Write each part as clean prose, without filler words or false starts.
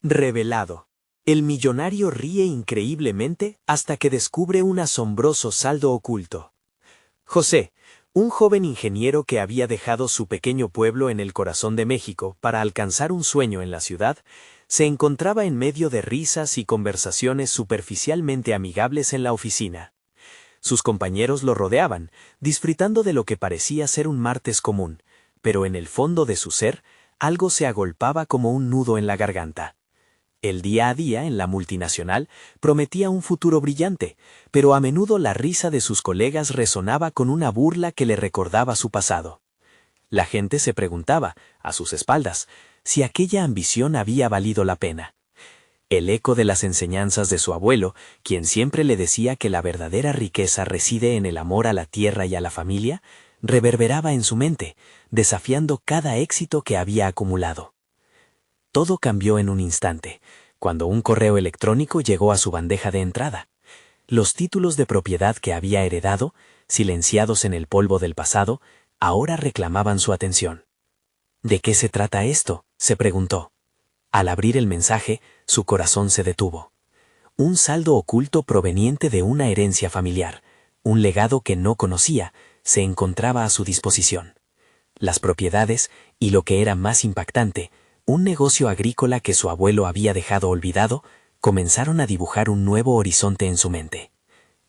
Revelado. El millonario ríe increíblemente hasta que descubre un asombroso saldo oculto. José, un joven ingeniero que había dejado su pequeño pueblo en el corazón de México para alcanzar un sueño en la ciudad, se encontraba en medio de risas y conversaciones superficialmente amigables en la oficina. Sus compañeros lo rodeaban, disfrutando de lo que parecía ser un martes común, pero en el fondo de su ser, algo se agolpaba como un nudo en la garganta. El día a día en la multinacional prometía un futuro brillante, pero a menudo la risa de sus colegas resonaba con una burla que le recordaba su pasado. La gente se preguntaba, a sus espaldas, si aquella ambición había valido la pena. El eco de las enseñanzas de su abuelo, quien siempre le decía que la verdadera riqueza reside en el amor a la tierra y a la familia, reverberaba en su mente, desafiando cada éxito que había acumulado. Todo cambió en un instante, cuando un correo electrónico llegó a su bandeja de entrada. Los títulos de propiedad que había heredado, silenciados en el polvo del pasado, ahora reclamaban su atención. ¿De qué se trata esto?, se preguntó. Al abrir el mensaje, su corazón se detuvo. Un saldo oculto proveniente de una herencia familiar, un legado que no conocía, se encontraba a su disposición. Las propiedades, y lo que era más impactante, un negocio agrícola que su abuelo había dejado olvidado, comenzaron a dibujar un nuevo horizonte en su mente.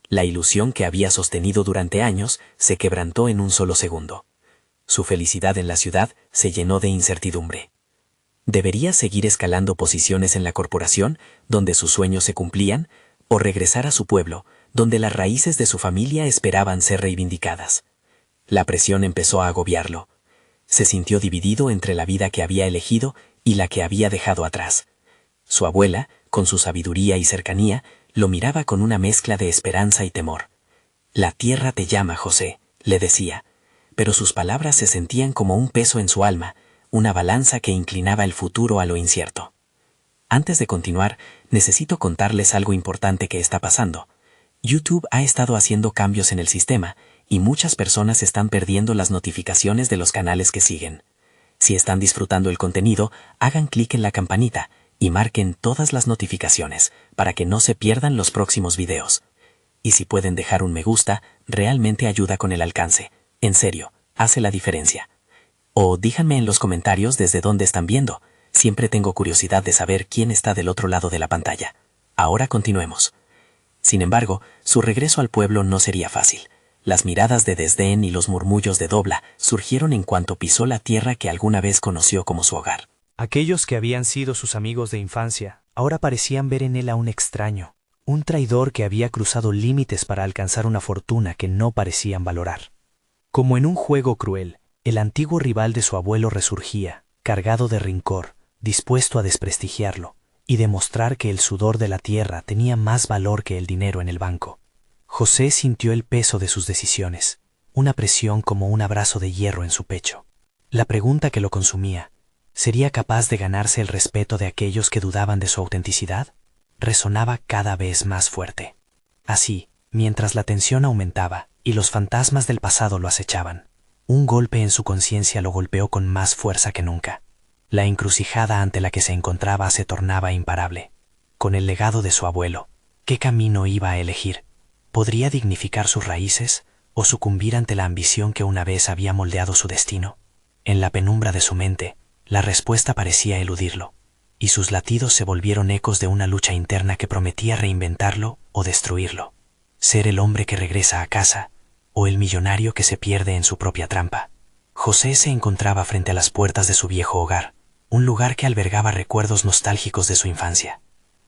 La ilusión que había sostenido durante años se quebrantó en un solo segundo. Su felicidad en la ciudad se llenó de incertidumbre. ¿Debería seguir escalando posiciones en la corporación, donde sus sueños se cumplían, o regresar a su pueblo, donde las raíces de su familia esperaban ser reivindicadas? La presión empezó a agobiarlo. Se sintió dividido entre la vida que había elegido y la que había dejado atrás. Su abuela, con su sabiduría y cercanía, lo miraba con una mezcla de esperanza y temor. «La tierra te llama, José», le decía, pero sus palabras se sentían como un peso en su alma, una balanza que inclinaba el futuro a lo incierto. Antes de continuar, necesito contarles algo importante que está pasando. YouTube ha estado haciendo cambios en el sistema, y muchas personas están perdiendo las notificaciones de los canales que siguen. Si están disfrutando el contenido, hagan clic en la campanita y marquen todas las notificaciones para que no se pierdan los próximos videos. Y si pueden dejar un me gusta, realmente ayuda con el alcance. En serio, hace la diferencia. O díganme en los comentarios desde dónde están viendo. Siempre tengo curiosidad de saber quién está del otro lado de la pantalla. Ahora continuemos. Sin embargo, su regreso al pueblo no sería fácil. Las miradas de desdén y los murmullos de dobla surgieron en cuanto pisó la tierra que alguna vez conoció como su hogar. Aquellos que habían sido sus amigos de infancia, ahora parecían ver en él a un extraño, un traidor que había cruzado límites para alcanzar una fortuna que no parecían valorar. Como en un juego cruel, el antiguo rival de su abuelo resurgía, cargado de rencor, dispuesto a desprestigiarlo y demostrar que el sudor de la tierra tenía más valor que el dinero en el banco. José sintió el peso de sus decisiones, una presión como un abrazo de hierro en su pecho. La pregunta que lo consumía, ¿sería capaz de ganarse el respeto de aquellos que dudaban de su autenticidad?, resonaba cada vez más fuerte. Así, mientras la tensión aumentaba y los fantasmas del pasado lo acechaban, un golpe en su conciencia lo golpeó con más fuerza que nunca. La encrucijada ante la que se encontraba se tornaba imparable. Con el legado de su abuelo, ¿qué camino iba a elegir? ¿Podría dignificar sus raíces o sucumbir ante la ambición que una vez había moldeado su destino? En la penumbra de su mente, la respuesta parecía eludirlo, y sus latidos se volvieron ecos de una lucha interna que prometía reinventarlo o destruirlo. Ser el hombre que regresa a casa o el millonario que se pierde en su propia trampa. José se encontraba frente a las puertas de su viejo hogar, un lugar que albergaba recuerdos nostálgicos de su infancia.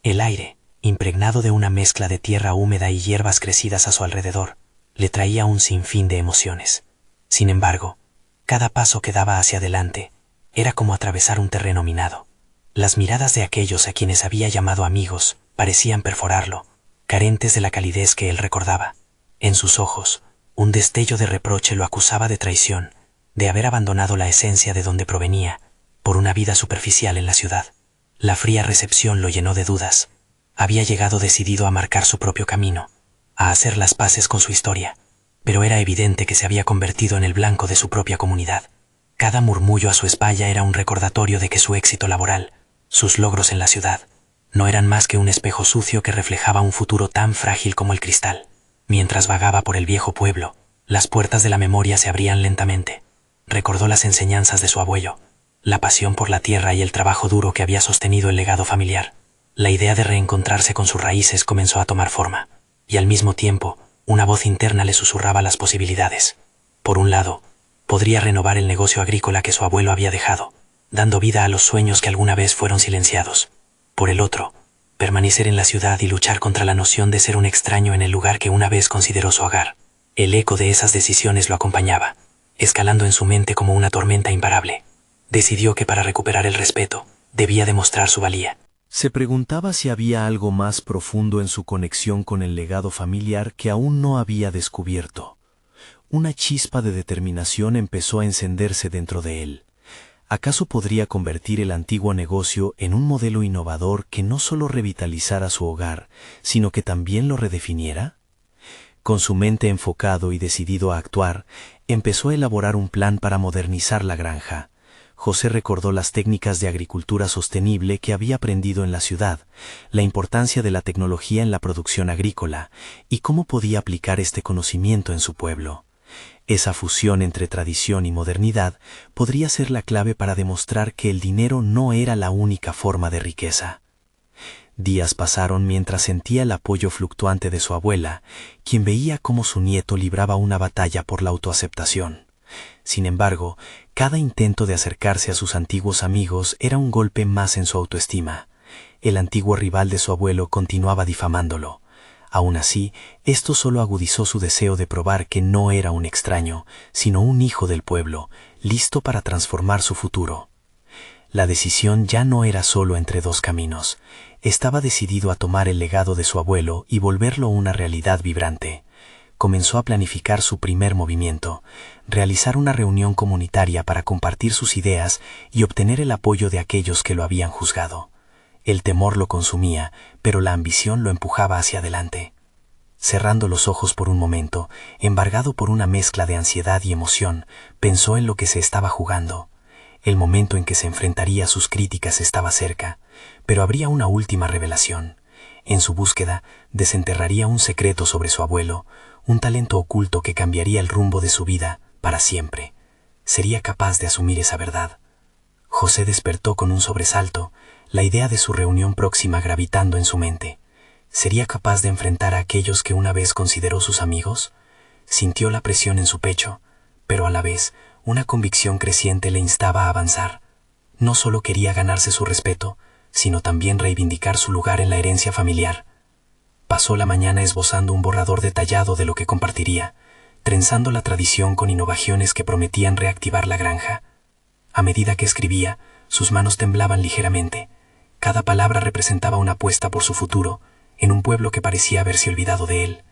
El aire, impregnado de una mezcla de tierra húmeda y hierbas crecidas a su alrededor, le traía un sinfín de emociones. Sin embargo, cada paso que daba hacia adelante era como atravesar un terreno minado. Las miradas de aquellos a quienes había llamado amigos parecían perforarlo, carentes de la calidez que él recordaba. En sus ojos, un destello de reproche lo acusaba de traición, de haber abandonado la esencia de donde provenía, por una vida superficial en la ciudad. La fría recepción lo llenó de dudas. Había llegado decidido a marcar su propio camino, a hacer las paces con su historia, pero era evidente que se había convertido en el blanco de su propia comunidad. Cada murmullo a su espalda era un recordatorio de que su éxito laboral, Sus logros en la ciudad no eran más que un espejo sucio que reflejaba un futuro tan frágil como el cristal. Mientras vagaba por el viejo pueblo, las puertas de la memoria se abrían lentamente. Recordó las enseñanzas de su abuelo, la pasión por la tierra y el trabajo duro que había sostenido el legado familiar. La idea de reencontrarse con sus raíces comenzó a tomar forma, y al mismo tiempo, una voz interna le susurraba las posibilidades. Por un lado, podría renovar el negocio agrícola que su abuelo había dejado, dando vida a los sueños que alguna vez fueron silenciados. Por el otro, permanecer en la ciudad y luchar contra la noción de ser un extraño en el lugar que una vez consideró su hogar. El eco de esas decisiones lo acompañaba, escalando en su mente como una tormenta imparable. Decidió que para recuperar el respeto, debía demostrar su valía. Se preguntaba si había algo más profundo en su conexión con el legado familiar que aún no había descubierto. Una chispa de determinación empezó a encenderse dentro de él. ¿Acaso podría convertir el antiguo negocio en un modelo innovador que no solo revitalizara su hogar, sino que también lo redefiniera? Con su mente enfocado y decidido a actuar, empezó a elaborar un plan para modernizar la granja. José recordó las técnicas de agricultura sostenible que había aprendido en la ciudad, la importancia de la tecnología en la producción agrícola y cómo podía aplicar este conocimiento en su pueblo. Esa fusión entre tradición y modernidad podría ser la clave para demostrar que el dinero no era la única forma de riqueza. Días pasaron mientras sentía el apoyo fluctuante de su abuela, quien veía cómo su nieto libraba una batalla por la autoaceptación. Sin embargo, cada intento de acercarse a sus antiguos amigos era un golpe más en su autoestima. El antiguo rival de su abuelo continuaba difamándolo. Aún así, esto solo agudizó su deseo de probar que no era un extraño, sino un hijo del pueblo, listo para transformar su futuro. La decisión ya no era solo entre dos caminos. Estaba decidido a tomar el legado de su abuelo y volverlo una realidad vibrante. Comenzó a planificar su primer movimiento, realizar una reunión comunitaria para compartir sus ideas y obtener el apoyo de aquellos que lo habían juzgado. El temor lo consumía, pero la ambición lo empujaba hacia adelante. Cerrando los ojos por un momento, embargado por una mezcla de ansiedad y emoción, pensó en lo que se estaba jugando. El momento en que se enfrentaría a sus críticas estaba cerca, pero habría una última revelación. En su búsqueda, desenterraría un secreto sobre su abuelo, un talento oculto que cambiaría el rumbo de su vida para siempre. ¿Sería capaz de asumir esa verdad? José despertó con un sobresalto, la idea de su reunión próxima gravitando en su mente. ¿Sería capaz de enfrentar a aquellos que una vez consideró sus amigos? Sintió la presión en su pecho, pero a la vez una convicción creciente le instaba a avanzar. No solo quería ganarse su respeto, sino también reivindicar su lugar en la herencia familiar. Pasó la mañana esbozando un borrador detallado de lo que compartiría, trenzando la tradición con innovaciones que prometían reactivar la granja. A medida que escribía, sus manos temblaban ligeramente. Cada palabra representaba una apuesta por su futuro, en un pueblo que parecía haberse olvidado de él.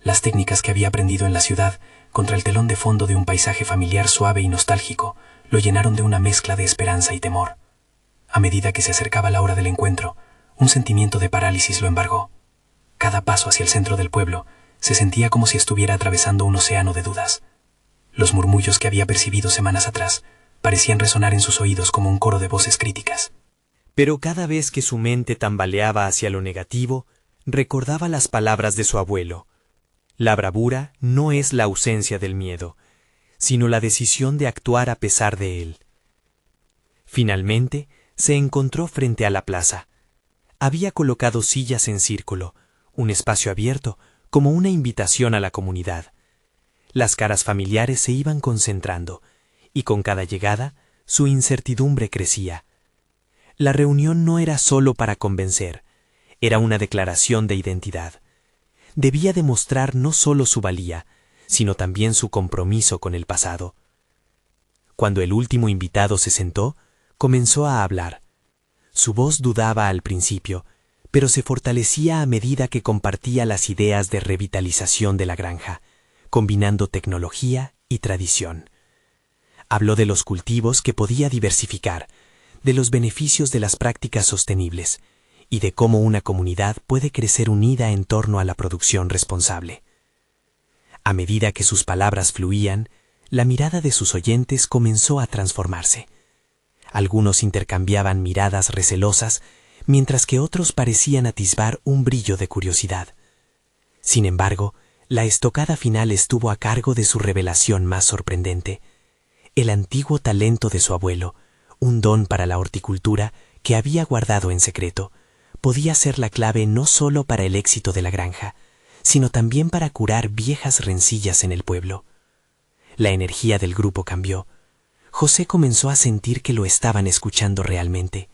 Las técnicas que había aprendido en la ciudad, contra el telón de fondo de un paisaje familiar suave y nostálgico, lo llenaron de una mezcla de esperanza y temor. A medida que se acercaba la hora del encuentro, un sentimiento de parálisis lo embargó. Cada paso hacia el centro del pueblo se sentía como si estuviera atravesando un océano de dudas. Los murmullos que había percibido semanas atrás parecían resonar en sus oídos como un coro de voces críticas. Pero cada vez que su mente tambaleaba hacia lo negativo, recordaba las palabras de su abuelo. La bravura no es la ausencia del miedo, sino la decisión de actuar a pesar de él. Finalmente, se encontró frente a la plaza. Había colocado sillas en círculo, un espacio abierto, como una invitación a la comunidad. Las caras familiares se iban concentrando, y con cada llegada, su incertidumbre crecía. La reunión no era solo para convencer, era una declaración de identidad. Debía demostrar no solo su valía, sino también su compromiso con el pasado. Cuando el último invitado se sentó, comenzó a hablar. Su voz dudaba al principio, pero se fortalecía a medida que compartía las ideas de revitalización de la granja, combinando tecnología y tradición. Habló de los cultivos que podía diversificar, de los beneficios de las prácticas sostenibles y de cómo una comunidad puede crecer unida en torno a la producción responsable. A medida que sus palabras fluían, la mirada de sus oyentes comenzó a transformarse. Algunos intercambiaban miradas recelosas, mientras que otros parecían atisbar un brillo de curiosidad. Sin embargo, la estocada final estuvo a cargo de su revelación más sorprendente: el antiguo talento de su abuelo, un don para la horticultura que había guardado en secreto, podía ser la clave no solo para el éxito de la granja, sino también para curar viejas rencillas en el pueblo. La energía del grupo cambió. José comenzó a sentir que lo estaban escuchando realmente.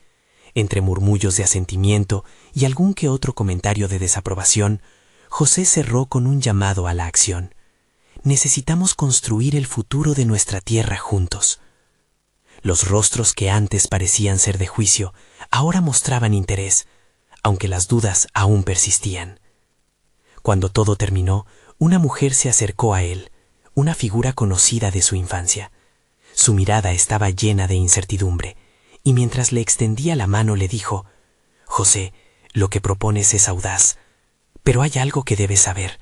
Entre murmullos de asentimiento y algún que otro comentario de desaprobación, José cerró con un llamado a la acción. Necesitamos construir el futuro de nuestra tierra juntos. Los rostros que antes parecían ser de juicio, ahora mostraban interés, aunque las dudas aún persistían. Cuando todo terminó, una mujer se acercó a él, una figura conocida de su infancia. Su mirada estaba llena de incertidumbre, y mientras le extendía la mano le dijo: «José, lo que propones es audaz, pero hay algo que debes saber».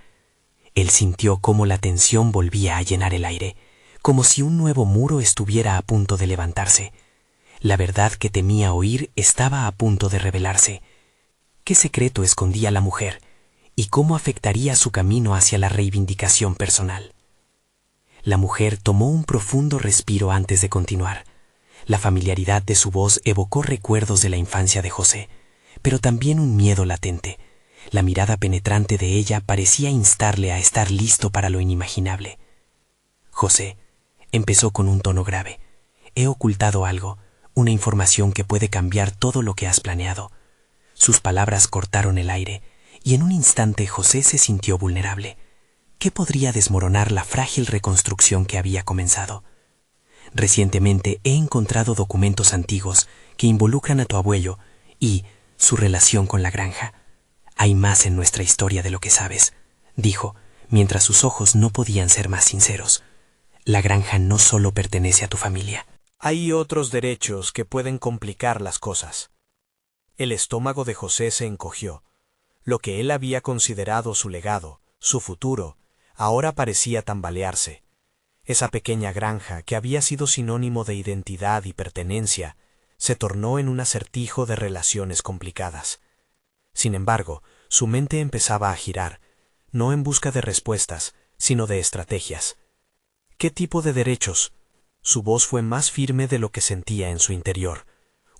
Él sintió cómo la tensión volvía a llenar el aire, como si un nuevo muro estuviera a punto de levantarse. La verdad que temía oír estaba a punto de revelarse. ¿Qué secreto escondía la mujer? ¿Y cómo afectaría su camino hacia la reivindicación personal? La mujer tomó un profundo respiro antes de continuar. La familiaridad de su voz evocó recuerdos de la infancia de José, pero también un miedo latente. La mirada penetrante de ella parecía instarle a estar listo para lo inimaginable. «José», empezó con un tono grave, «he ocultado algo, una información que puede cambiar todo lo que has planeado». Sus palabras cortaron el aire, y en un instante José se sintió vulnerable. ¿Qué podría desmoronar la frágil reconstrucción que había comenzado? «Recientemente he encontrado documentos antiguos que involucran a tu abuelo y su relación con la granja. Hay más en nuestra historia de lo que sabes», dijo, mientras sus ojos no podían ser más sinceros. «La granja no solo pertenece a tu familia. Hay otros derechos que pueden complicar las cosas». El estómago de José se encogió. Lo que él había considerado su legado, su futuro, ahora parecía tambalearse. Esa pequeña granja, que había sido sinónimo de identidad y pertenencia, se tornó en un acertijo de relaciones complicadas. Sin embargo, su mente empezaba a girar, no en busca de respuestas, sino de estrategias. ¿Qué tipo de derechos? Su voz fue más firme de lo que sentía en su interior,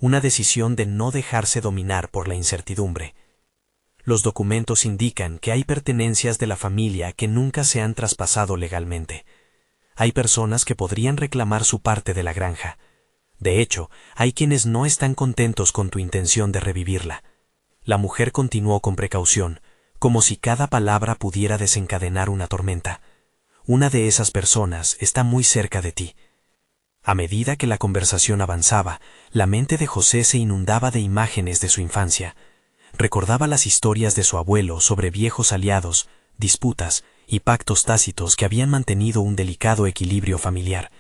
una decisión de no dejarse dominar por la incertidumbre. Los documentos indican que hay pertenencias de la familia que nunca se han traspasado legalmente. Hay personas que podrían reclamar su parte de la granja. De hecho, hay quienes no están contentos con tu intención de revivirla. La mujer continuó con precaución, como si cada palabra pudiera desencadenar una tormenta. Una de esas personas está muy cerca de ti. A medida que la conversación avanzaba, la mente de José se inundaba de imágenes de su infancia. Recordaba las historias de su abuelo sobre viejos aliados, disputas y pactos tácitos que habían mantenido un delicado equilibrio familiar.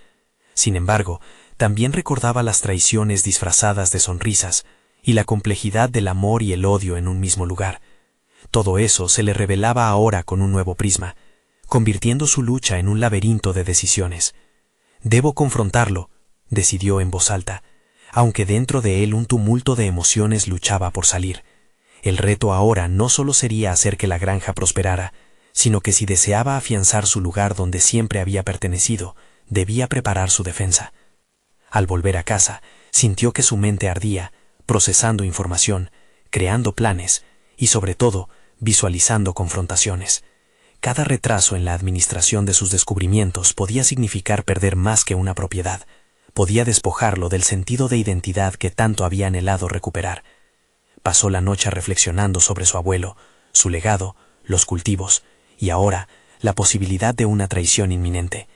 Sin embargo, también recordaba las traiciones disfrazadas de sonrisas y la complejidad del amor y el odio en un mismo lugar. Todo eso se le revelaba ahora con un nuevo prisma, convirtiendo su lucha en un laberinto de decisiones. «Debo confrontarlo», decidió en voz alta, aunque dentro de él un tumulto de emociones luchaba por salir. El reto ahora no solo sería hacer que la granja prosperara, sino que si deseaba afianzar su lugar donde siempre había pertenecido, debía preparar su defensa. Al volver a casa, sintió que su mente ardía, procesando información, creando planes y, sobre todo, visualizando confrontaciones. Cada retraso en la administración de sus descubrimientos podía significar perder más que una propiedad. Podía despojarlo del sentido de identidad que tanto había anhelado recuperar. Pasó la noche reflexionando sobre su abuelo, su legado, los cultivos y ahora la posibilidad de una traición inminente.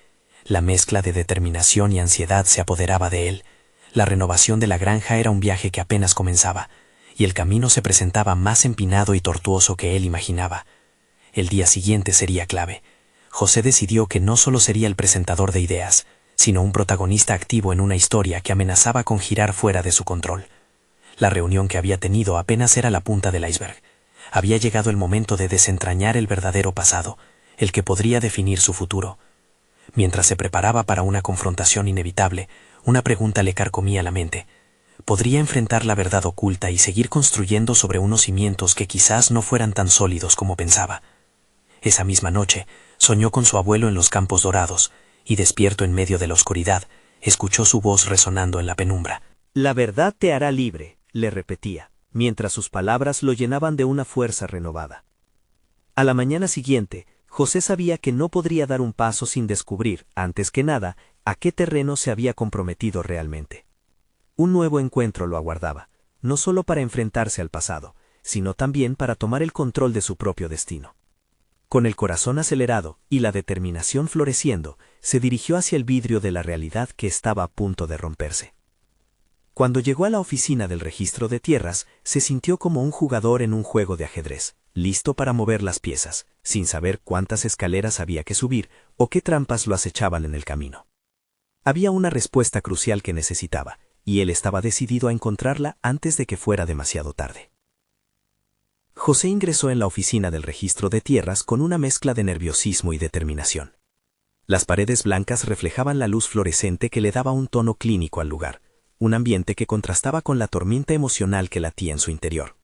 La mezcla de determinación y ansiedad se apoderaba de él. La renovación de la granja era un viaje que apenas comenzaba, y el camino se presentaba más empinado y tortuoso que él imaginaba. El día siguiente sería clave. José decidió que no solo sería el presentador de ideas, sino un protagonista activo en una historia que amenazaba con girar fuera de su control. La reunión que había tenido apenas era la punta del iceberg. Había llegado el momento de desentrañar el verdadero pasado, el que podría definir su futuro. Mientras se preparaba para una confrontación inevitable, Una pregunta le carcomía la mente. ¿Podría enfrentar la verdad oculta y seguir construyendo sobre unos cimientos que quizás no fueran tan sólidos como pensaba? Esa misma noche, soñó con su abuelo en los Campos Dorados, y despierto en medio de la oscuridad, escuchó su voz resonando en la penumbra. La verdad te hará libre, le repetía, mientras sus palabras lo llenaban de una fuerza renovada. A la mañana siguiente, José sabía que no podría dar un paso sin descubrir, antes que nada, a qué terreno se había comprometido realmente. Un nuevo encuentro lo aguardaba, no solo para enfrentarse al pasado, sino también para tomar el control de su propio destino. Con el corazón acelerado y la determinación floreciendo, se dirigió hacia el vidrio de la realidad que estaba a punto de romperse. Cuando llegó a la oficina del registro de tierras, se sintió como un jugador en un juego de ajedrez, listo para mover las piezas, sin saber cuántas escaleras había que subir o qué trampas lo acechaban en el camino. Había una respuesta crucial que necesitaba, y él estaba decidido a encontrarla antes de que fuera demasiado tarde. José ingresó en la oficina del registro de tierras con una mezcla de nerviosismo y determinación. Las paredes blancas reflejaban la luz fluorescente que le daba un tono clínico al lugar, un ambiente que contrastaba con la tormenta emocional que latía en su interior.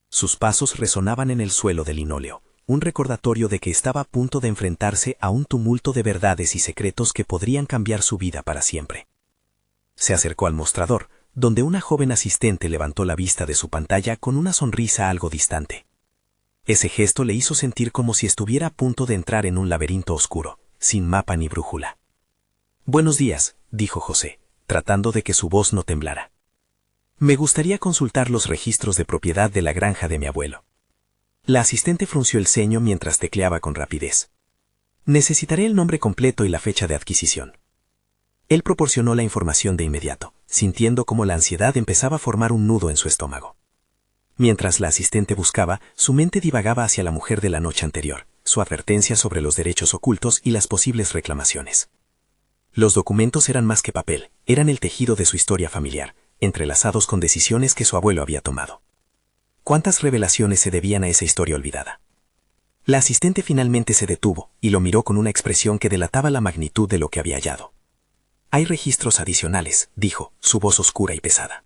Sus pasos resonaban en el suelo de linóleo, un recordatorio de que estaba a punto de enfrentarse a un tumulto de verdades y secretos que podrían cambiar su vida para siempre. Se acercó al mostrador, donde una joven asistente levantó la vista de su pantalla con una sonrisa algo distante. Ese gesto le hizo sentir como si estuviera a punto de entrar en un laberinto oscuro, sin mapa ni brújula. «Buenos días», dijo José, tratando de que su voz no temblara. «Me gustaría consultar los registros de propiedad de la granja de mi abuelo». La asistente frunció el ceño mientras tecleaba con rapidez. «Necesitaré el nombre completo y la fecha de adquisición». Él proporcionó la información de inmediato, sintiendo como la ansiedad empezaba a formar un nudo en su estómago. Mientras la asistente buscaba, su mente divagaba hacia la mujer de la noche anterior, su advertencia sobre los derechos ocultos y las posibles reclamaciones. Los documentos eran más que papel, eran el tejido de su historia familiar, entrelazados con decisiones que su abuelo había tomado. ¿Cuántas revelaciones se debían a esa historia olvidada? La asistente finalmente se detuvo y lo miró con una expresión que delataba la magnitud de lo que había hallado. «Hay registros adicionales», dijo, su voz oscura y pesada.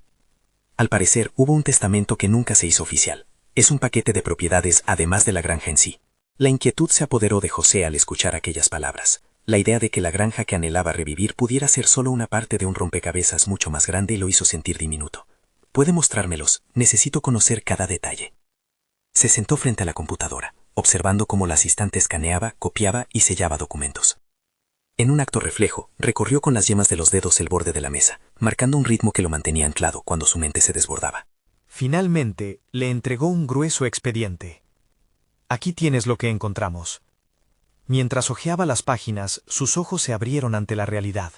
Al parecer, hubo un testamento que nunca se hizo oficial. Es un paquete de propiedades además de la granja en sí. La inquietud se apoderó de José al escuchar aquellas palabras. La idea de que la granja que anhelaba revivir pudiera ser solo una parte de un rompecabezas mucho más grande lo hizo sentir diminuto. «Puede mostrármelos, necesito conocer cada detalle». Se sentó frente a la computadora, observando cómo la asistente escaneaba, copiaba y sellaba documentos. En un acto reflejo, recorrió con las yemas de los dedos el borde de la mesa, marcando un ritmo que lo mantenía anclado cuando su mente se desbordaba. Finalmente, le entregó un grueso expediente. «Aquí tienes lo que encontramos». Mientras hojeaba las páginas, sus ojos se abrieron ante la realidad.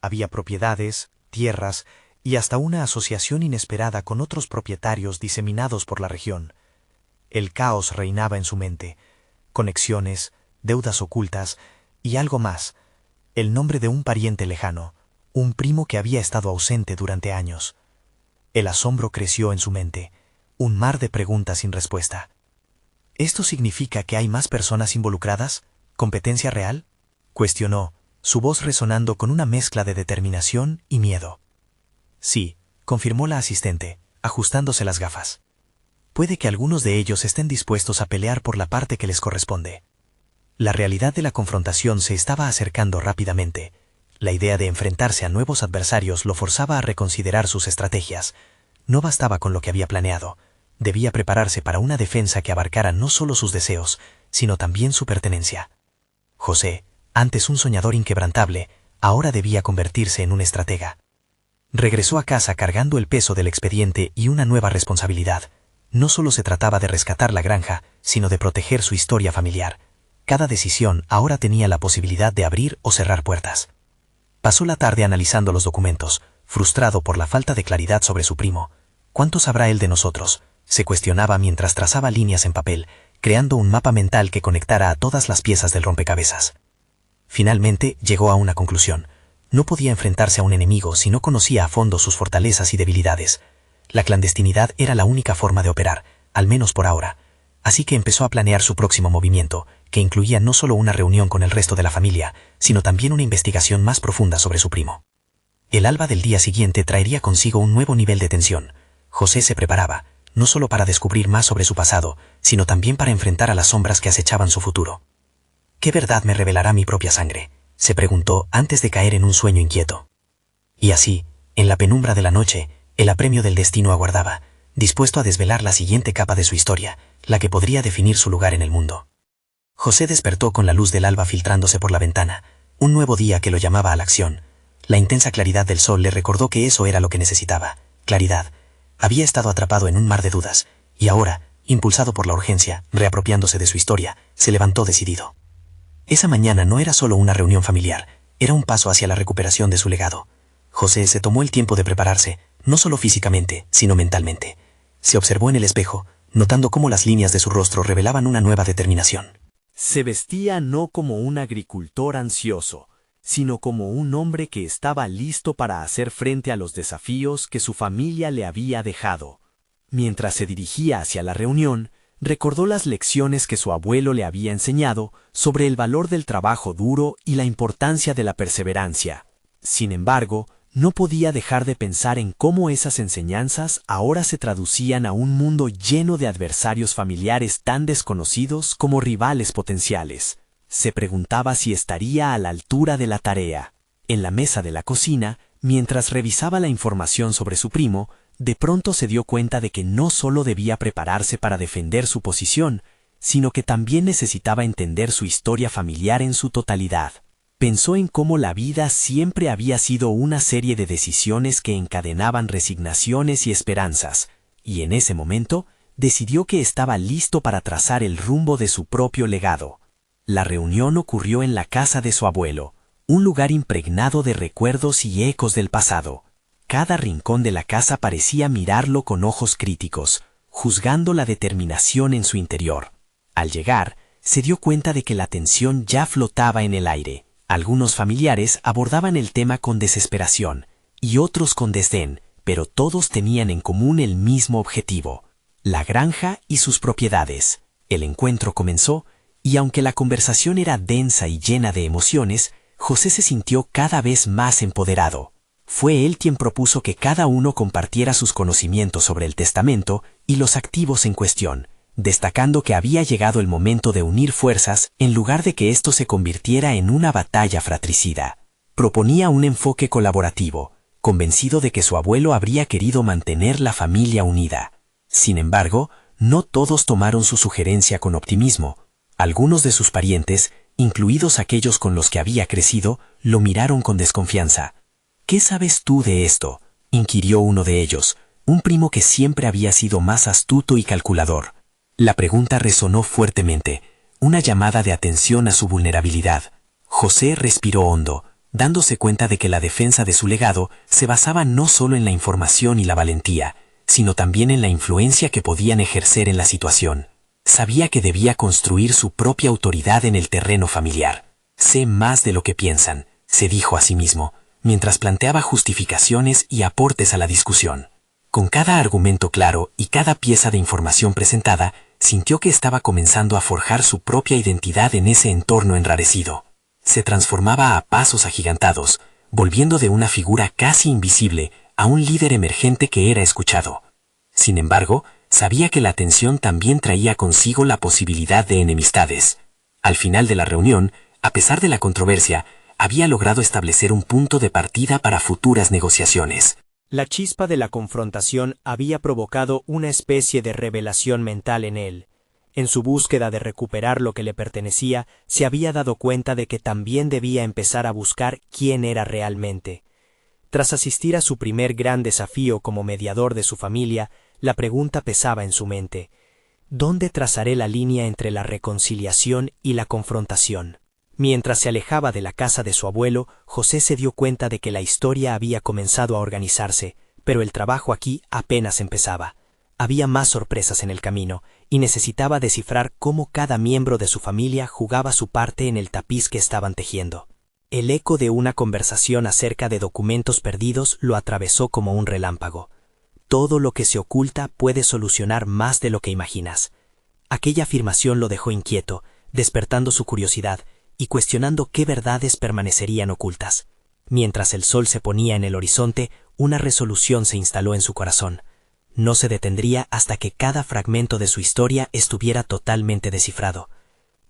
Había propiedades, tierras y hasta una asociación inesperada con otros propietarios diseminados por la región. El caos reinaba en su mente. Conexiones, deudas ocultas y algo más, el nombre de un pariente lejano, un primo que había estado ausente durante años. El asombro creció en su mente, un mar de preguntas sin respuesta. ¿Esto significa que hay más personas involucradas? ¿Competencia real?, cuestionó, su voz resonando con una mezcla de determinación y miedo. Sí, confirmó la asistente, ajustándose las gafas. Puede que algunos de ellos estén dispuestos a pelear por la parte que les corresponde. La realidad de la confrontación se estaba acercando rápidamente. La idea de enfrentarse a nuevos adversarios lo forzaba a reconsiderar sus estrategias. No bastaba con lo que había planeado. Debía prepararse para una defensa que abarcara no solo sus deseos, sino también su pertenencia. José, antes un soñador inquebrantable, ahora debía convertirse en un estratega. Regresó a casa cargando el peso del expediente y una nueva responsabilidad. No solo se trataba de rescatar la granja, sino de proteger su historia familiar. Cada decisión ahora tenía la posibilidad de abrir o cerrar puertas. Pasó la tarde analizando los documentos, frustrado por la falta de claridad sobre su primo. ¿Cuánto sabrá él de nosotros?, se cuestionaba mientras trazaba líneas en papel, creando un mapa mental que conectara a todas las piezas del rompecabezas. Finalmente llegó a una conclusión. No podía enfrentarse a un enemigo si no conocía a fondo sus fortalezas y debilidades. La clandestinidad era la única forma de operar, al menos por ahora. Así que empezó a planear su próximo movimiento, que incluía no solo una reunión con el resto de la familia, sino también una investigación más profunda sobre su primo. El alba del día siguiente traería consigo un nuevo nivel de tensión. José se preparaba, no solo para descubrir más sobre su pasado, sino también para enfrentar a las sombras que acechaban su futuro. ¿Qué verdad me revelará mi propia sangre?, se preguntó antes de caer en un sueño inquieto. Y así, en la penumbra de la noche, el apremio del destino aguardaba, dispuesto a desvelar la siguiente capa de su historia, la que podría definir su lugar en el mundo. José despertó con la luz del alba filtrándose por la ventana, un nuevo día que lo llamaba a la acción. La intensa claridad del sol le recordó que eso era lo que necesitaba, claridad. Había estado atrapado en un mar de dudas, y ahora, impulsado por la urgencia, reapropiándose de su historia, se levantó decidido. Esa mañana no era solo una reunión familiar, era un paso hacia la recuperación de su legado. José se tomó el tiempo de prepararse, no solo físicamente, sino mentalmente. Se observó en el espejo, notando cómo las líneas de su rostro revelaban una nueva determinación. Se vestía no como un agricultor ansioso, sino como un hombre que estaba listo para hacer frente a los desafíos que su familia le había dejado. Mientras se dirigía hacia la reunión, recordó las lecciones que su abuelo le había enseñado sobre el valor del trabajo duro y la importancia de la perseverancia. Sin embargo, no podía dejar de pensar en cómo esas enseñanzas ahora se traducían a un mundo lleno de adversarios familiares tan desconocidos como rivales potenciales. Se preguntaba si estaría a la altura de la tarea. En la mesa de la cocina, mientras revisaba la información sobre su primo, de pronto se dio cuenta de que no solo debía prepararse para defender su posición, sino que también necesitaba entender su historia familiar en su totalidad. Pensó en cómo la vida siempre había sido una serie de decisiones que encadenaban resignaciones y esperanzas, y en ese momento decidió que estaba listo para trazar el rumbo de su propio legado. La reunión ocurrió en la casa de su abuelo, un lugar impregnado de recuerdos y ecos del pasado. Cada rincón de la casa parecía mirarlo con ojos críticos, juzgando la determinación en su interior. Al llegar, se dio cuenta de que la tensión ya flotaba en el aire. Algunos familiares abordaban el tema con desesperación, y otros con desdén, pero todos tenían en común el mismo objetivo: la granja y sus propiedades. El encuentro comenzó, y aunque la conversación era densa y llena de emociones, José se sintió cada vez más empoderado. Fue él quien propuso que cada uno compartiera sus conocimientos sobre el testamento y los activos en cuestión, destacando que había llegado el momento de unir fuerzas en lugar de que esto se convirtiera en una batalla fratricida. Proponía un enfoque colaborativo, convencido de que su abuelo habría querido mantener la familia unida. Sin embargo, no todos tomaron su sugerencia con optimismo. Algunos de sus parientes, incluidos aquellos con los que había crecido, lo miraron con desconfianza. ¿Qué sabes tú de esto?, inquirió uno de ellos, un primo que siempre había sido más astuto y calculador. La pregunta resonó fuertemente, una llamada de atención a su vulnerabilidad. José respiró hondo, dándose cuenta de que la defensa de su legado se basaba no solo en la información y la valentía, sino también en la influencia que podían ejercer en la situación. Sabía que debía construir su propia autoridad en el terreno familiar. Sé más de lo que piensan, se dijo a sí mismo, mientras planteaba justificaciones y aportes a la discusión. Con cada argumento claro y cada pieza de información presentada, sintió que estaba comenzando a forjar su propia identidad en ese entorno enrarecido. Se transformaba a pasos agigantados, volviendo de una figura casi invisible a un líder emergente que era escuchado. Sin embargo, sabía que la tensión también traía consigo la posibilidad de enemistades. Al final de la reunión, a pesar de la controversia, había logrado establecer un punto de partida para futuras negociaciones. La chispa de la confrontación había provocado una especie de revelación mental en él. En su búsqueda de recuperar lo que le pertenecía, se había dado cuenta de que también debía empezar a buscar quién era realmente. Tras asistir a su primer gran desafío como mediador de su familia, la pregunta pesaba en su mente: ¿dónde trazaré la línea entre la reconciliación y la confrontación? Mientras se alejaba de la casa de su abuelo, José se dio cuenta de que la historia había comenzado a organizarse, pero el trabajo aquí apenas empezaba. Había más sorpresas en el camino, y necesitaba descifrar cómo cada miembro de su familia jugaba su parte en el tapiz que estaban tejiendo. El eco de una conversación acerca de documentos perdidos lo atravesó como un relámpago. Todo lo que se oculta puede solucionar más de lo que imaginas. Aquella afirmación lo dejó inquieto, despertando su curiosidad y cuestionando qué verdades permanecerían ocultas. Mientras el sol se ponía en el horizonte, una resolución se instaló en su corazón. No se detendría hasta que cada fragmento de su historia estuviera totalmente descifrado.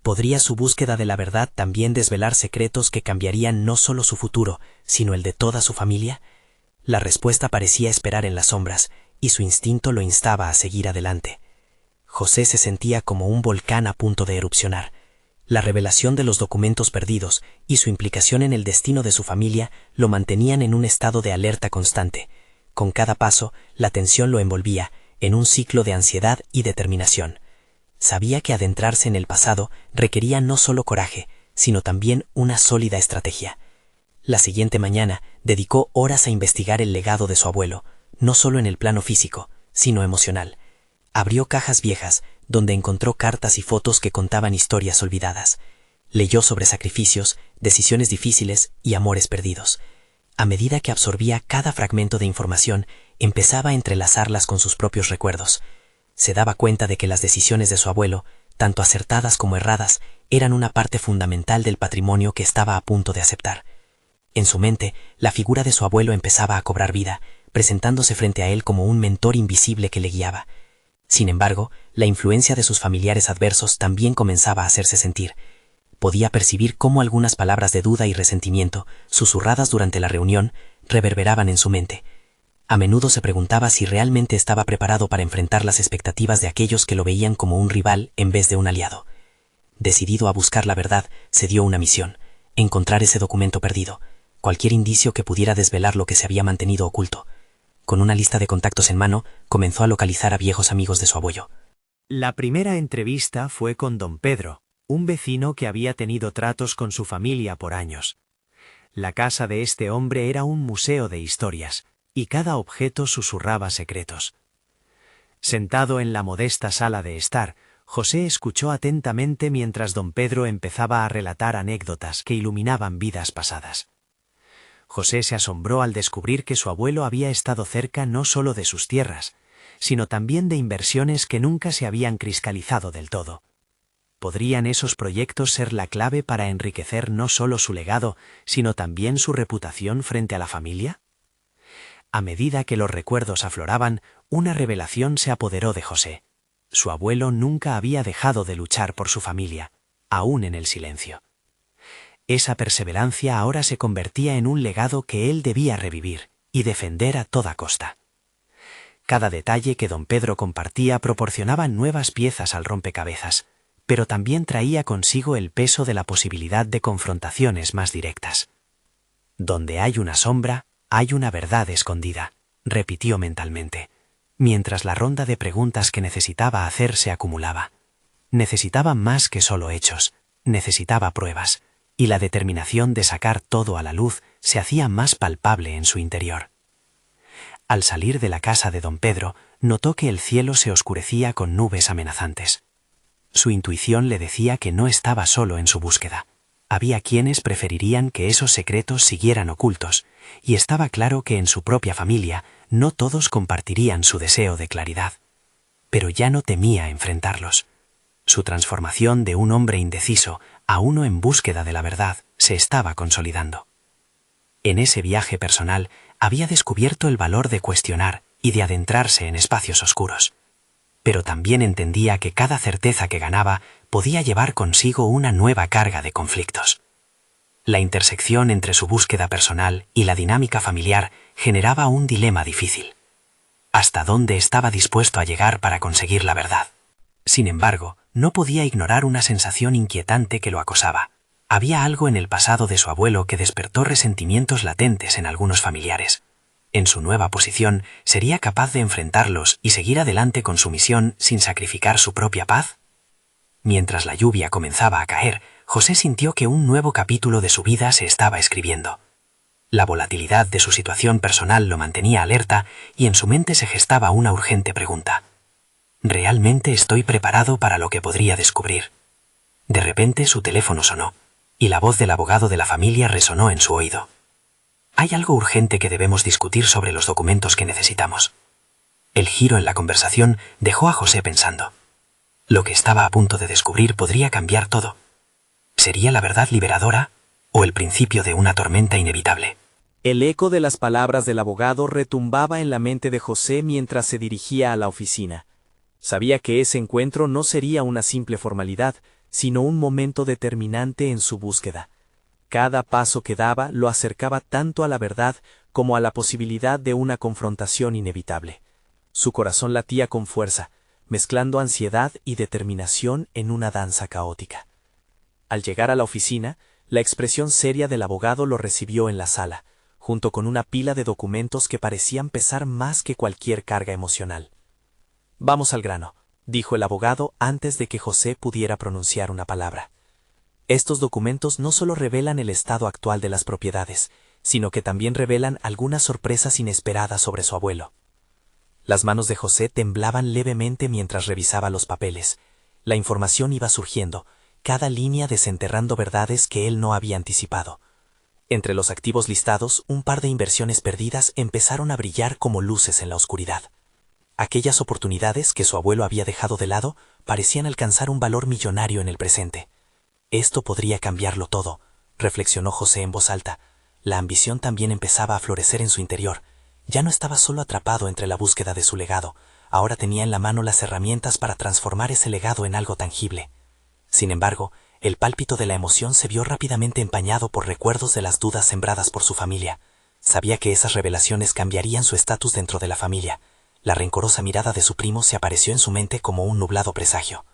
¿Podría su búsqueda de la verdad también desvelar secretos que cambiarían no solo su futuro, sino el de toda su familia? La respuesta parecía esperar en las sombras, y su instinto lo instaba a seguir adelante. José se sentía como un volcán a punto de erupcionar. La revelación de los documentos perdidos y su implicación en el destino de su familia lo mantenían en un estado de alerta constante. Con cada paso, la tensión lo envolvía, en un ciclo de ansiedad y determinación. Sabía que adentrarse en el pasado requería no solo coraje, sino también una sólida estrategia. La siguiente mañana dedicó horas a investigar el legado de su abuelo, no solo en el plano físico, sino emocional. Abrió cajas viejas, donde encontró cartas y fotos que contaban historias olvidadas. Leyó sobre sacrificios, decisiones difíciles y amores perdidos. A medida que absorbía cada fragmento de información, empezaba a entrelazarlas con sus propios recuerdos. Se daba cuenta de que las decisiones de su abuelo, tanto acertadas como erradas, eran una parte fundamental del patrimonio que estaba a punto de aceptar. En su mente, la figura de su abuelo empezaba a cobrar vida, presentándose frente a él como un mentor invisible que le guiaba. Sin embargo, la influencia de sus familiares adversos también comenzaba a hacerse sentir. Podía percibir cómo algunas palabras de duda y resentimiento, susurradas durante la reunión, reverberaban en su mente. A menudo se preguntaba si realmente estaba preparado para enfrentar las expectativas de aquellos que lo veían como un rival en vez de un aliado. Decidido a buscar la verdad, se dio una misión: encontrar ese documento perdido, cualquier indicio que pudiera desvelar lo que se había mantenido oculto. Con una lista de contactos en mano, comenzó a localizar a viejos amigos de su abuelo. La primera entrevista fue con don Pedro, un vecino que había tenido tratos con su familia por años. La casa de este hombre era un museo de historias, y cada objeto susurraba secretos. Sentado en la modesta sala de estar, José escuchó atentamente mientras don Pedro empezaba a relatar anécdotas que iluminaban vidas pasadas. José se asombró al descubrir que su abuelo había estado cerca no solo de sus tierras, sino también de inversiones que nunca se habían cristalizado del todo. ¿Podrían esos proyectos ser la clave para enriquecer no solo su legado, sino también su reputación frente a la familia? A medida que los recuerdos afloraban, una revelación se apoderó de José. Su abuelo nunca había dejado de luchar por su familia, aún en el silencio. Esa perseverancia ahora se convertía en un legado que él debía revivir y defender a toda costa. Cada detalle que don Pedro compartía proporcionaba nuevas piezas al rompecabezas, pero también traía consigo el peso de la posibilidad de confrontaciones más directas. Donde hay una sombra, hay una verdad escondida, repitió mentalmente, mientras la ronda de preguntas que necesitaba hacer se acumulaba. Necesitaba más que solo hechos, necesitaba pruebas, y la determinación de sacar todo a la luz se hacía más palpable en su interior. Al salir de la casa de don Pedro, notó que el cielo se oscurecía con nubes amenazantes. Su intuición le decía que no estaba solo en su búsqueda. Había quienes preferirían que esos secretos siguieran ocultos, y estaba claro que en su propia familia no todos compartirían su deseo de claridad. Pero ya no temía enfrentarlos. Su transformación de un hombre indeciso a uno en búsqueda de la verdad se estaba consolidando. En ese viaje personal había descubierto el valor de cuestionar y de adentrarse en espacios oscuros. Pero también entendía que cada certeza que ganaba podía llevar consigo una nueva carga de conflictos. La intersección entre su búsqueda personal y la dinámica familiar generaba un dilema difícil. ¿Hasta dónde estaba dispuesto a llegar para conseguir la verdad? Sin embargo, no podía ignorar una sensación inquietante que lo acosaba. Había algo en el pasado de su abuelo que despertó resentimientos latentes en algunos familiares. En su nueva posición, ¿sería capaz de enfrentarlos y seguir adelante con su misión sin sacrificar su propia paz? Mientras la lluvia comenzaba a caer, José sintió que un nuevo capítulo de su vida se estaba escribiendo. La volatilidad de su situación personal lo mantenía alerta y en su mente se gestaba una urgente pregunta. ¿Realmente estoy preparado para lo que podría descubrir? De repente su teléfono sonó, y la voz del abogado de la familia resonó en su oído. Hay algo urgente que debemos discutir sobre los documentos que necesitamos. El giro en la conversación dejó a José pensando. Lo que estaba a punto de descubrir podría cambiar todo. ¿Sería la verdad liberadora o el principio de una tormenta inevitable? El eco de las palabras del abogado retumbaba en la mente de José mientras se dirigía a la oficina. Sabía que ese encuentro no sería una simple formalidad, sino un momento determinante en su búsqueda. Cada paso que daba lo acercaba tanto a la verdad como a la posibilidad de una confrontación inevitable. Su corazón latía con fuerza, mezclando ansiedad y determinación en una danza caótica. Al llegar a la oficina, la expresión seria del abogado lo recibió en la sala, junto con una pila de documentos que parecían pesar más que cualquier carga emocional. «Vamos al grano», dijo el abogado antes de que José pudiera pronunciar una palabra. Estos documentos no solo revelan el estado actual de las propiedades, sino que también revelan algunas sorpresas inesperadas sobre su abuelo. Las manos de José temblaban levemente mientras revisaba los papeles. La información iba surgiendo, cada línea desenterrando verdades que él no había anticipado. Entre los activos listados, un par de inversiones perdidas empezaron a brillar como luces en la oscuridad. Aquellas oportunidades que su abuelo había dejado de lado parecían alcanzar un valor millonario en el presente. Esto podría cambiarlo todo, reflexionó José en voz alta. La ambición también empezaba a florecer en su interior. Ya no estaba solo atrapado entre la búsqueda de su legado, ahora tenía en la mano las herramientas para transformar ese legado en algo tangible. Sin embargo, el pálpito de la emoción se vio rápidamente empañado por recuerdos de las dudas sembradas por su familia. Sabía que esas revelaciones cambiarían su estatus dentro de la familia. La rencorosa mirada de su primo se apareció en su mente como un nublado presagio.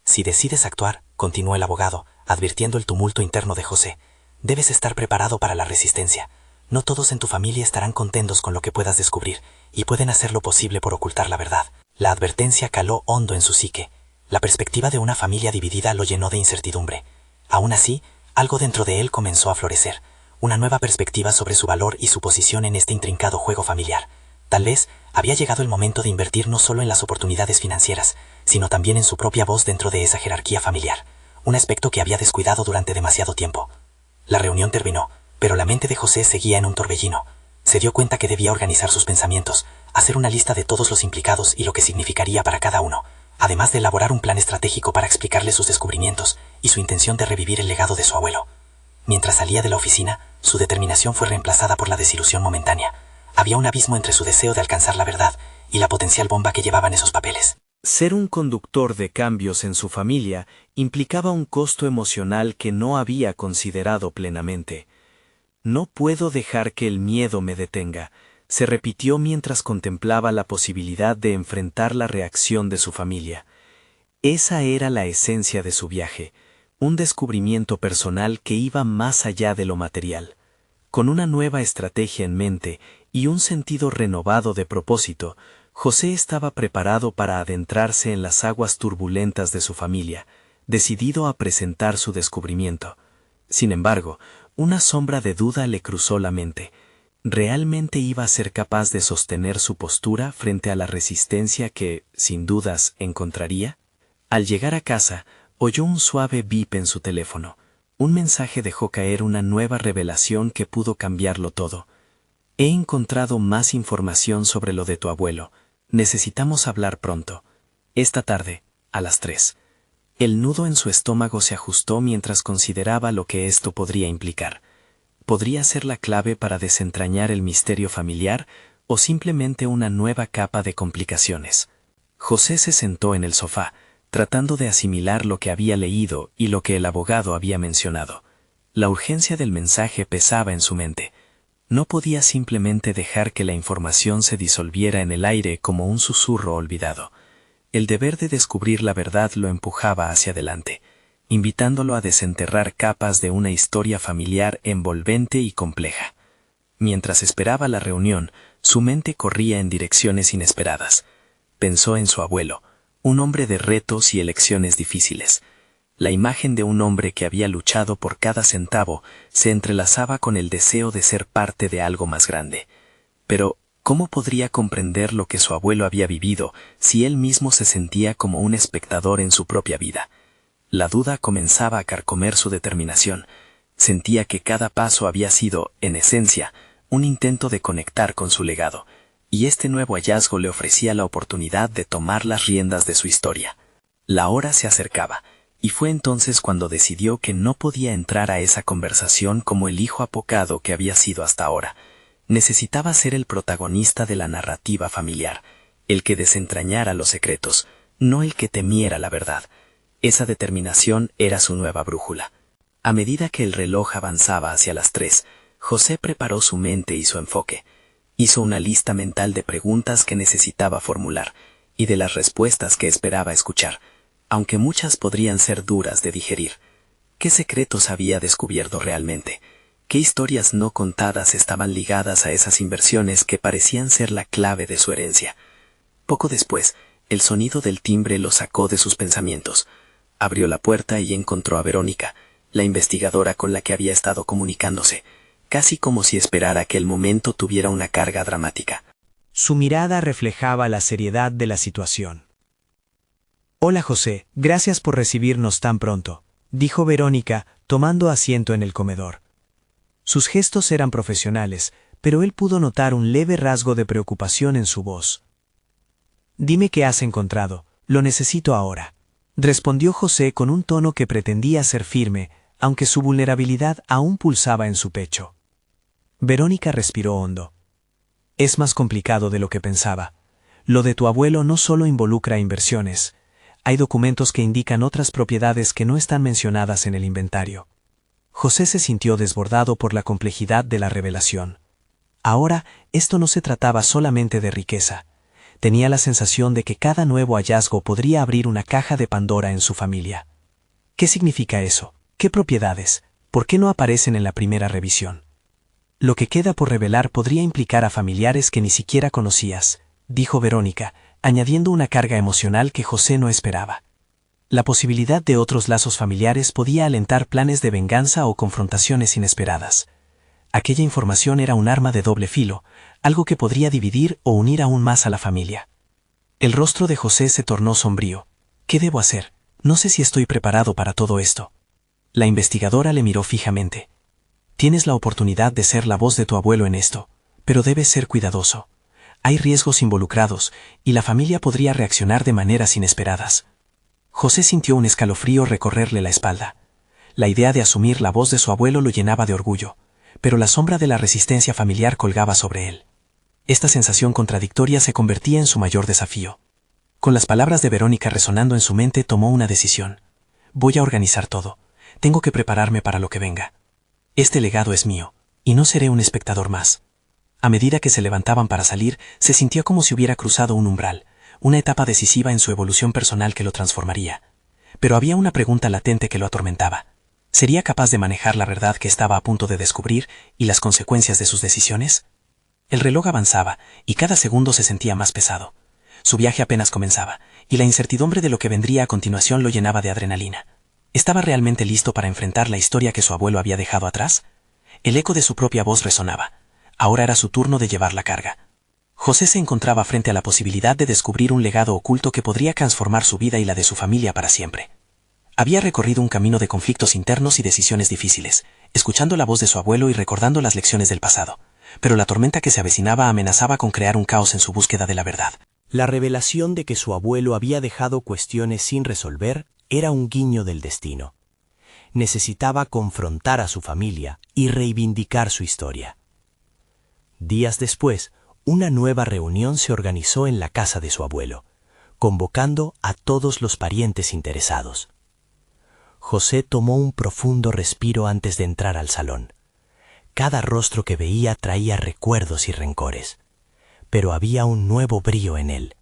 «Si decides actuar», continuó el abogado, advirtiendo el tumulto interno de José, «debes estar preparado para la resistencia. No todos en tu familia estarán contentos con lo que puedas descubrir, y pueden hacer lo posible por ocultar la verdad». La advertencia caló hondo en su psique. La perspectiva de una familia dividida lo llenó de incertidumbre. Aún así, algo dentro de él comenzó a florecer, una nueva perspectiva sobre su valor y su posición en este intrincado juego familiar. Tal vez había llegado el momento de invertir no solo en las oportunidades financieras, sino también en su propia voz dentro de esa jerarquía familiar, un aspecto que había descuidado durante demasiado tiempo. La reunión terminó, pero la mente de José seguía en un torbellino. Se dio cuenta que debía organizar sus pensamientos, hacer una lista de todos los implicados y lo que significaría para cada uno, además de elaborar un plan estratégico para explicarle sus descubrimientos y su intención de revivir el legado de su abuelo. Mientras salía de la oficina, su determinación fue reemplazada por la desilusión momentánea. Había un abismo entre su deseo de alcanzar la verdad y la potencial bomba que llevaban esos papeles. Ser un conductor de cambios en su familia implicaba un costo emocional que no había considerado plenamente. «No puedo dejar que el miedo me detenga», se repitió mientras contemplaba la posibilidad de enfrentar la reacción de su familia. Esa era la esencia de su viaje, un descubrimiento personal que iba más allá de lo material. Con una nueva estrategia en mente y un sentido renovado de propósito, José estaba preparado para adentrarse en las aguas turbulentas de su familia, decidido a presentar su descubrimiento. Sin embargo, una sombra de duda le cruzó la mente. ¿Realmente iba a ser capaz de sostener su postura frente a la resistencia que, sin dudas, encontraría? Al llegar a casa, oyó un suave bip en su teléfono. Un mensaje dejó caer una nueva revelación que pudo cambiarlo todo. «He encontrado más información sobre lo de tu abuelo. Necesitamos hablar pronto. Esta tarde, a las 3». El nudo en su estómago se ajustó mientras consideraba lo que esto podría implicar. ¿Podría ser la clave para desentrañar el misterio familiar o simplemente una nueva capa de complicaciones? José se sentó en el sofá, tratando de asimilar lo que había leído y lo que el abogado había mencionado. La urgencia del mensaje pesaba en su mente. No podía simplemente dejar que la información se disolviera en el aire como un susurro olvidado. El deber de descubrir la verdad lo empujaba hacia adelante, invitándolo a desenterrar capas de una historia familiar envolvente y compleja. Mientras esperaba la reunión, su mente corría en direcciones inesperadas. Pensó en su abuelo, un hombre de retos y elecciones difíciles. La imagen de un hombre que había luchado por cada centavo se entrelazaba con el deseo de ser parte de algo más grande. Pero, ¿cómo podría comprender lo que su abuelo había vivido si él mismo se sentía como un espectador en su propia vida? La duda comenzaba a carcomer su determinación. Sentía que cada paso había sido, en esencia, un intento de conectar con su legado, y este nuevo hallazgo le ofrecía la oportunidad de tomar las riendas de su historia. La hora se acercaba, y fue entonces cuando decidió que no podía entrar a esa conversación como el hijo apocado que había sido hasta ahora. Necesitaba ser el protagonista de la narrativa familiar, el que desentrañara los secretos, no el que temiera la verdad. Esa determinación era su nueva brújula. A medida que el reloj avanzaba hacia las 3, José preparó su mente y su enfoque. Hizo una lista mental de preguntas que necesitaba formular y de las respuestas que esperaba escuchar, aunque muchas podrían ser duras de digerir. ¿Qué secretos había descubierto realmente? ¿Qué historias no contadas estaban ligadas a esas inversiones que parecían ser la clave de su herencia? Poco después, el sonido del timbre lo sacó de sus pensamientos. Abrió la puerta y encontró a Verónica, la investigadora con la que había estado comunicándose, casi como si esperara que el momento tuviera una carga dramática. Su mirada reflejaba la seriedad de la situación. «Hola José, gracias por recibirnos tan pronto», dijo Verónica, tomando asiento en el comedor. Sus gestos eran profesionales, pero él pudo notar un leve rasgo de preocupación en su voz. «Dime qué has encontrado, lo necesito ahora», respondió José con un tono que pretendía ser firme, aunque su vulnerabilidad aún pulsaba en su pecho. Verónica respiró hondo. «Es más complicado de lo que pensaba. Lo de tu abuelo no solo involucra inversiones. Hay documentos que indican otras propiedades que no están mencionadas en el inventario». José se sintió desbordado por la complejidad de la revelación. Ahora, esto no se trataba solamente de riqueza. Tenía la sensación de que cada nuevo hallazgo podría abrir una caja de Pandora en su familia. ¿Qué significa eso? ¿Qué propiedades? ¿Por qué no aparecen en la primera revisión? Lo que queda por revelar podría implicar a familiares que ni siquiera conocías, dijo Verónica, añadiendo una carga emocional que José no esperaba. La posibilidad de otros lazos familiares podía alentar planes de venganza o confrontaciones inesperadas. Aquella información era un arma de doble filo, algo que podría dividir o unir aún más a la familia. El rostro de José se tornó sombrío. ¿Qué debo hacer? No sé si estoy preparado para todo esto. La investigadora le miró fijamente. Tienes la oportunidad de ser la voz de tu abuelo en esto, pero debes ser cuidadoso. Hay riesgos involucrados, y la familia podría reaccionar de maneras inesperadas. José sintió un escalofrío recorrerle la espalda. La idea de asumir la voz de su abuelo lo llenaba de orgullo, pero la sombra de la resistencia familiar colgaba sobre él. Esta sensación contradictoria se convertía en su mayor desafío. Con las palabras de Verónica resonando en su mente, tomó una decisión. Voy a organizar todo. Tengo que prepararme para lo que venga. Este legado es mío, y no seré un espectador más. A medida que se levantaban para salir, se sintió como si hubiera cruzado un umbral, una etapa decisiva en su evolución personal que lo transformaría. Pero había una pregunta latente que lo atormentaba. ¿Sería capaz de manejar la verdad que estaba a punto de descubrir y las consecuencias de sus decisiones? El reloj avanzaba, y cada segundo se sentía más pesado. Su viaje apenas comenzaba, y la incertidumbre de lo que vendría a continuación lo llenaba de adrenalina. ¿Estaba realmente listo para enfrentar la historia que su abuelo había dejado atrás? El eco de su propia voz resonaba. Ahora era su turno de llevar la carga. José se encontraba frente a la posibilidad de descubrir un legado oculto que podría transformar su vida y la de su familia para siempre. Había recorrido un camino de conflictos internos y decisiones difíciles, escuchando la voz de su abuelo y recordando las lecciones del pasado, pero la tormenta que se avecinaba amenazaba con crear un caos en su búsqueda de la verdad. La revelación de que su abuelo había dejado cuestiones sin resolver era un guiño del destino. Necesitaba confrontar a su familia y reivindicar su historia. Días después, una nueva reunión se organizó en la casa de su abuelo, convocando a todos los parientes interesados. José tomó un profundo respiro antes de entrar al salón. Cada rostro que veía traía recuerdos y rencores, pero había un nuevo brío en él,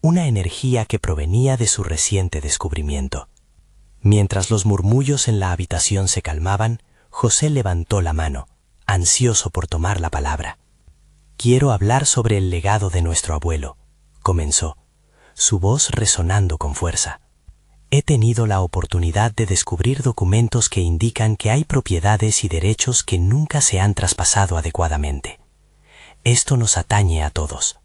una energía que provenía de su reciente descubrimiento. Mientras los murmullos en la habitación se calmaban, José levantó la mano, ansioso por tomar la palabra. «Quiero hablar sobre el legado de nuestro abuelo», comenzó, su voz resonando con fuerza. «He tenido la oportunidad de descubrir documentos que indican que hay propiedades y derechos que nunca se han traspasado adecuadamente. Esto nos atañe a todos».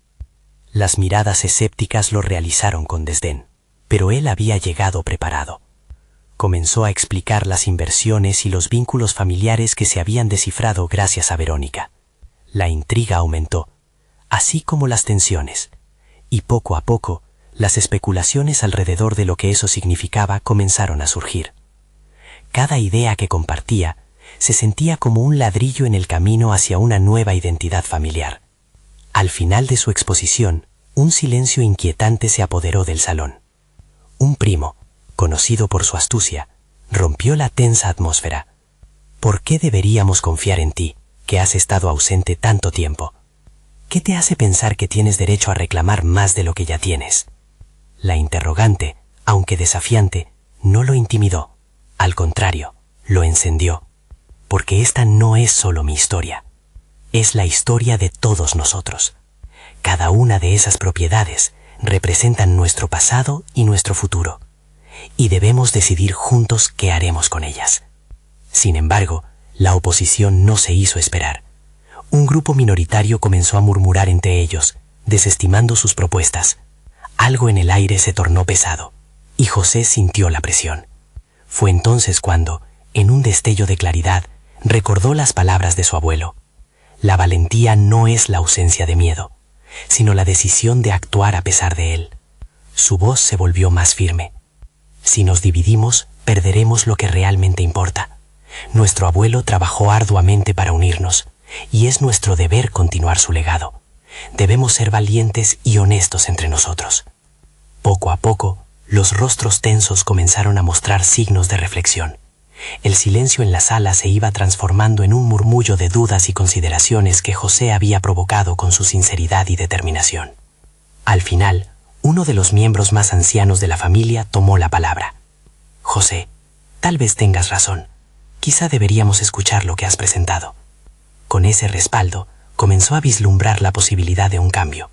Las miradas escépticas lo realizaron con desdén, pero él había llegado preparado. Comenzó a explicar las inversiones y los vínculos familiares que se habían descifrado gracias a Verónica. La intriga aumentó, así como las tensiones, y poco a poco, las especulaciones alrededor de lo que eso significaba comenzaron a surgir. Cada idea que compartía se sentía como un ladrillo en el camino hacia una nueva identidad familiar. Al final de su exposición, un silencio inquietante se apoderó del salón. Un primo, conocido por su astucia, rompió la tensa atmósfera. ¿Por qué deberíamos confiar en ti, que has estado ausente tanto tiempo? ¿Qué te hace pensar que tienes derecho a reclamar más de lo que ya tienes? La interrogante, aunque desafiante, no lo intimidó. Al contrario, lo encendió. Porque esta no es solo mi historia. Es la historia de todos nosotros. Cada una de esas propiedades representan nuestro pasado y nuestro futuro. Y debemos decidir juntos qué haremos con ellas. Sin embargo, la oposición no se hizo esperar. Un grupo minoritario comenzó a murmurar entre ellos, desestimando sus propuestas. Algo en el aire se tornó pesado, y José sintió la presión. Fue entonces cuando, en un destello de claridad, recordó las palabras de su abuelo. La valentía no es la ausencia de miedo, sino la decisión de actuar a pesar de él. Su voz se volvió más firme. Si nos dividimos, perderemos lo que realmente importa. Nuestro abuelo trabajó arduamente para unirnos, y es nuestro deber continuar su legado. Debemos ser valientes y honestos entre nosotros. Poco a poco, los rostros tensos comenzaron a mostrar signos de reflexión. El silencio en la sala se iba transformando en un murmullo de dudas y consideraciones que José había provocado con su sinceridad y determinación. Al final, uno de los miembros más ancianos de la familia tomó la palabra. José, tal vez tengas razón. Quizá deberíamos escuchar lo que has presentado. Con ese respaldo, comenzó a vislumbrar la posibilidad de un cambio.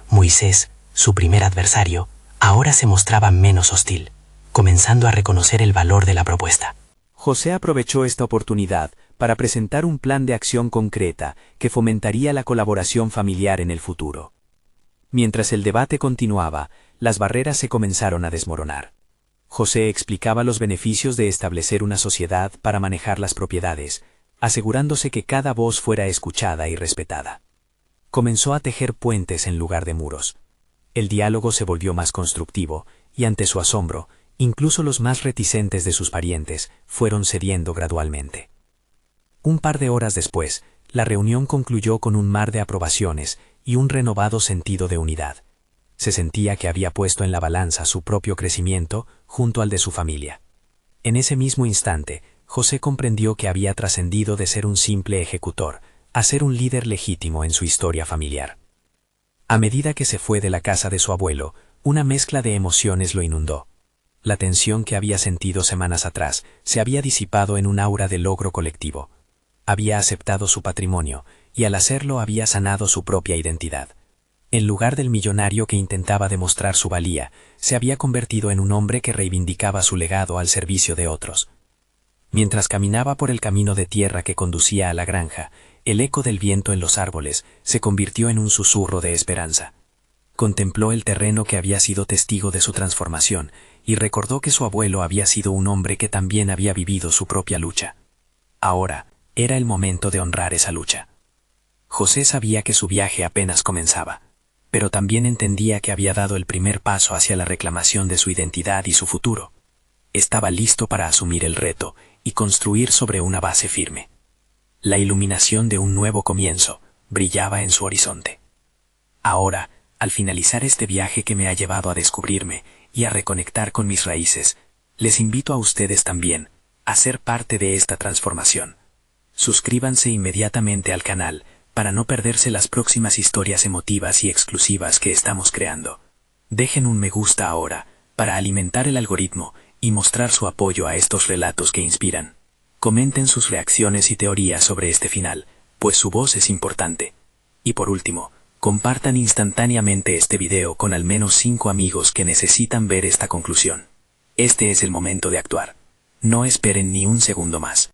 Moisés, su primer adversario, ahora se mostraba menos hostil, comenzando a reconocer el valor de la propuesta. José aprovechó esta oportunidad para presentar un plan de acción concreta que fomentaría la colaboración familiar en el futuro. Mientras el debate continuaba, las barreras se comenzaron a desmoronar. José explicaba los beneficios de establecer una sociedad para manejar las propiedades, asegurándose que cada voz fuera escuchada y respetada. Comenzó a tejer puentes en lugar de muros. El diálogo se volvió más constructivo, y ante su asombro, incluso los más reticentes de sus parientes fueron cediendo gradualmente. Un par de horas después, la reunión concluyó con un mar de aprobaciones y un renovado sentido de unidad. Se sentía que había puesto en la balanza su propio crecimiento junto al de su familia. En ese mismo instante, José comprendió que había trascendido de ser un simple ejecutor a ser un líder legítimo en su historia familiar. A medida que se fue de la casa de su abuelo, una mezcla de emociones lo inundó. La tensión que había sentido semanas atrás se había disipado en un aura de logro colectivo. Había aceptado su patrimonio, y al hacerlo había sanado su propia identidad. En lugar del millonario que intentaba demostrar su valía, se había convertido en un hombre que reivindicaba su legado al servicio de otros. Mientras caminaba por el camino de tierra que conducía a la granja, el eco del viento en los árboles se convirtió en un susurro de esperanza. Contempló el terreno que había sido testigo de su transformación y recordó que su abuelo había sido un hombre que también había vivido su propia lucha. Ahora, era el momento de honrar esa lucha. José sabía que su viaje apenas comenzaba, pero también entendía que había dado el primer paso hacia la reclamación de su identidad y su futuro. Estaba listo para asumir el reto y construir sobre una base firme. La iluminación de un nuevo comienzo brillaba en su horizonte. Ahora, al finalizar este viaje que me ha llevado a descubrirme y a reconectar con mis raíces, les invito a ustedes también a ser parte de esta transformación. Suscríbanse inmediatamente al canal para no perderse las próximas historias emotivas y exclusivas que estamos creando. Dejen un me gusta ahora para alimentar el algoritmo y mostrar su apoyo a estos relatos que inspiran. Comenten sus reacciones y teorías sobre este final, pues su voz es importante. Y por último, compartan instantáneamente este video con al menos 5 amigos que necesitan ver esta conclusión. Este es el momento de actuar. No esperen ni un segundo más.